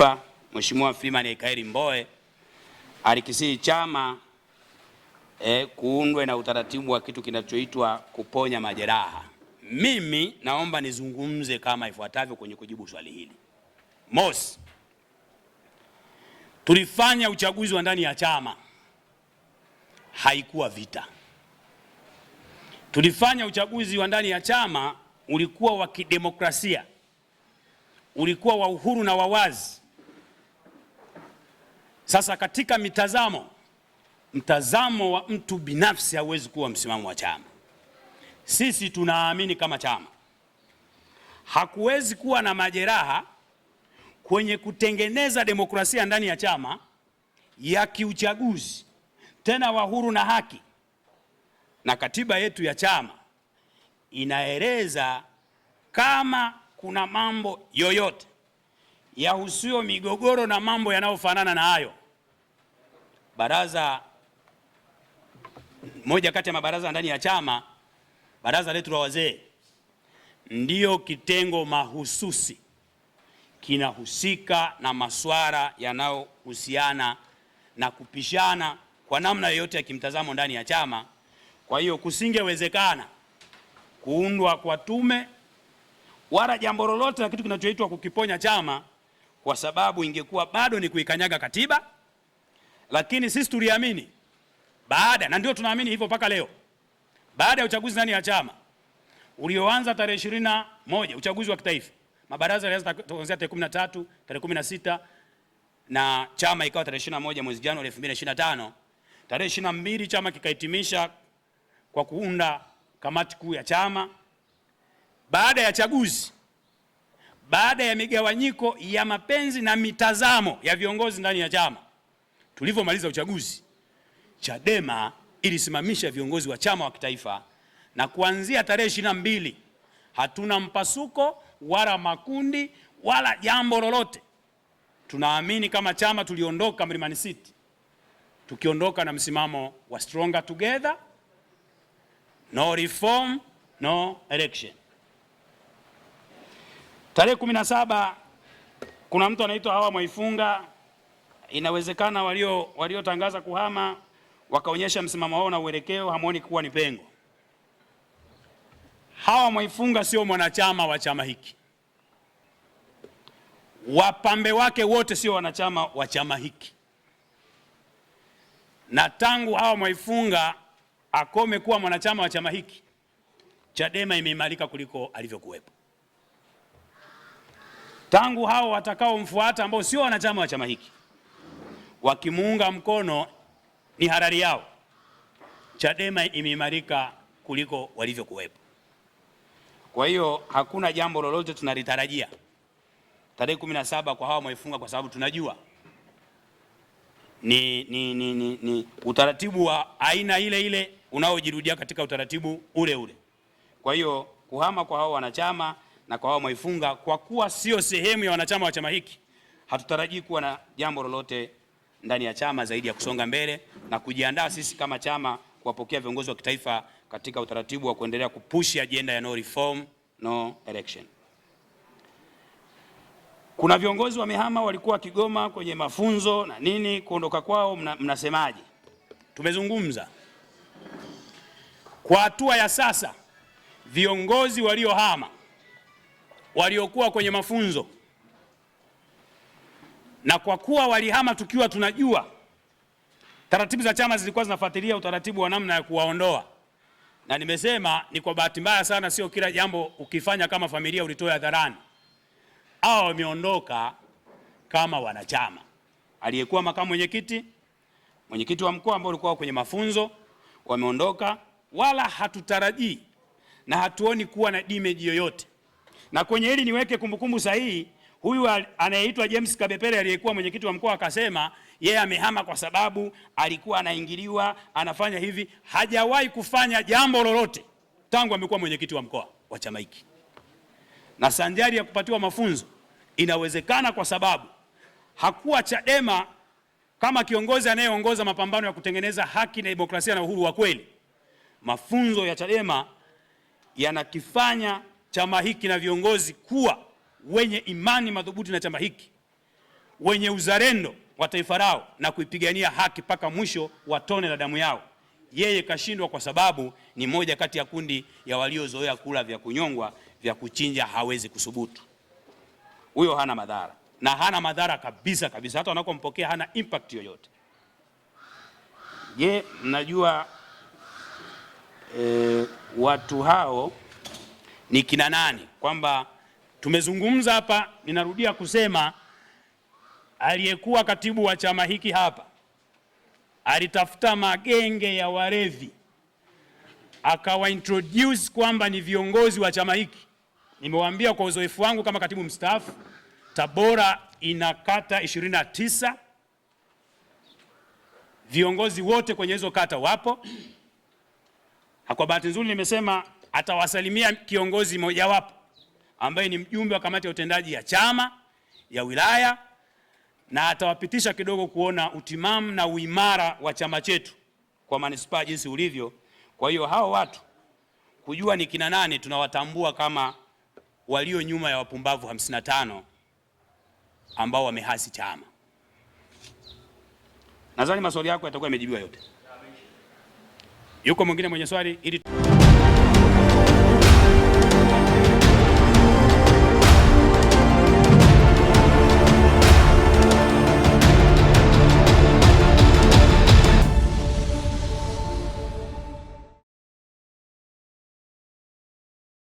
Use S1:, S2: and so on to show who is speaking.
S1: Taifa Mheshimiwa Freeman Aikaeli Mbowe alikisihi chama kuundwe na utaratibu wa kitu kinachoitwa kuponya majeraha. Mimi naomba nizungumze kama ifuatavyo kwenye kujibu swali hili. Mosi, tulifanya uchaguzi wa ndani ya chama, haikuwa vita. Tulifanya uchaguzi wa ndani ya chama, ulikuwa wa kidemokrasia, ulikuwa wa uhuru na wa wazi. Sasa katika mtazamo wa mtu binafsi hauwezi kuwa msimamo wa chama. Sisi tunaamini kama chama hakuwezi kuwa na majeraha kwenye kutengeneza demokrasia ndani ya chama ya kiuchaguzi, tena wa huru na haki. Na katiba yetu ya chama inaeleza kama kuna mambo yoyote yahusuyo migogoro na mambo yanayofanana na hayo, moja kati ya mabaraza ndani ya chama, baraza letu la wazee, ndio kitengo mahususi kinahusika na masuala yanayohusiana na kupishana kwa namna yoyote ya kimtazamo ndani ya chama. Kwa hiyo kusingewezekana kuundwa kwa tume wala jambo lolote la kitu kinachoitwa kukiponya chama, kwa sababu ingekuwa bado ni kuikanyaga katiba. Lakini sisi tuliamini na ndio tunaamini hivyo mpaka leo, baada ya uchaguzi ndani ya chama ulioanza tarehe 21, uchaguzi wa kitaifa, mabaraza yalianza kuanzia tarehe 13, tarehe 16 na chama ikawa tarehe 21 mwezi Januari 2025. Tarehe 22 chama kikahitimisha kwa kuunda kamati kuu ya chama. Baada ya chaguzi, baada ya migawanyiko ya mapenzi na mitazamo ya viongozi ndani ya chama, tulivyomaliza uchaguzi, Chadema ilisimamisha viongozi wa chama wa kitaifa, na kuanzia tarehe 22 hatuna mpasuko wala makundi wala jambo lolote. Tunaamini kama chama tuliondoka Mlimani City tukiondoka na msimamo wa stronger together, no reform, no election. Tarehe 17 kuna mtu anaitwa Hawa Mwaifunga, inawezekana waliotangaza kuhama wakaonyesha msimamo wao na uelekeo, hamuoni kuwa ni pengo. Hawa Mwaifunga sio mwanachama wa chama hiki, wapambe wake wote sio wanachama wa chama hiki, na tangu Hawa Mwaifunga akome kuwa mwanachama wa chama hiki, Chadema imeimarika kuliko alivyokuwepo. Tangu hao watakaomfuata ambao sio wanachama wa chama hiki wakimuunga mkono, ni halali yao, Chadema imeimarika kuliko walivyokuwepo. Kwa hiyo hakuna jambo lolote tunalitarajia tarehe 17 kwa Hawa Mwaifunga, kwa sababu tunajua ni utaratibu wa aina ile ile unaojirudia katika utaratibu ule ule. Kwa hiyo kuhama kwa hao wanachama na kwa Hawa Mwaifunga, kwa kuwa sio sehemu ya wanachama wa chama hiki, hatutarajii kuwa na jambo lolote ndani ya chama zaidi ya kusonga mbele na kujiandaa sisi kama chama kuwapokea viongozi wa kitaifa katika utaratibu wa kuendelea kupushi agenda ya no reform, no election. Kuna viongozi wamehama, walikuwa Kigoma kwenye mafunzo na nini, kuondoka kwao mnasemaje? Tumezungumza kwa hatua ya sasa, viongozi waliohama, waliokuwa kwenye mafunzo, na kwa kuwa walihama tukiwa tunajua taratibu za chama zilikuwa zinafuatilia utaratibu wa namna ya kuwaondoa, na nimesema ni kwa bahati mbaya sana, sio kila jambo ukifanya kama familia ulitoa hadharani. Hao wameondoka kama wanachama. Aliyekuwa makamu mwenyekiti wa mkoa ambao ulikuwa kwenye mafunzo wameondoka, wala hatutarajii na hatuoni kuwa na damage yoyote. Na kwenye hili niweke kumbukumbu sahihi, huyu anayeitwa James Kabepele aliyekuwa mwenyekiti wa mkoa akasema yeye amehama kwa sababu alikuwa anaingiliwa, anafanya hivi. Hajawahi kufanya jambo lolote tangu amekuwa mwenyekiti wa mkoa wa chama hiki. Na sanjari ya kupatiwa mafunzo inawezekana kwa sababu hakuwa Chadema kama kiongozi anayeongoza mapambano ya kutengeneza haki na demokrasia na uhuru wa kweli. Mafunzo ya Chadema yanakifanya chama hiki na viongozi kuwa wenye imani madhubuti na chama hiki, wenye uzalendo wa taifa lao na kuipigania haki mpaka mwisho wa tone la damu yao. Yeye kashindwa kwa sababu ni moja kati ya kundi ya waliozoea kula vya kunyongwa, vya kuchinja, hawezi kusubutu. Huyo hana madhara, na hana madhara kabisa kabisa, hata wanakompokea hana impact yoyote. Je, mnajua watu hao ni kina nani? Kwamba tumezungumza hapa, ninarudia kusema, aliyekuwa katibu wa chama hiki hapa alitafuta magenge ya walevi akawa introduce kwamba ni viongozi wa chama hiki. Nimewaambia kwa uzoefu wangu kama katibu mstaafu, Tabora ina kata 29, viongozi wote kwenye hizo kata wapo. Kwa bahati nzuri nimesema atawasalimia kiongozi mmoja wapo ambaye ni mjumbe wa kamati ya utendaji ya chama ya wilaya, na atawapitisha kidogo kuona utimamu na uimara wa chama chetu kwa manispaa jinsi ulivyo. Kwa hiyo hao watu kujua ni kina nani, tunawatambua kama walio nyuma ya wapumbavu 55 ambao wamehasi chama. Nadhani maswali yako yatakuwa yamejibiwa yote. Yuko mwingine mwenye swali ili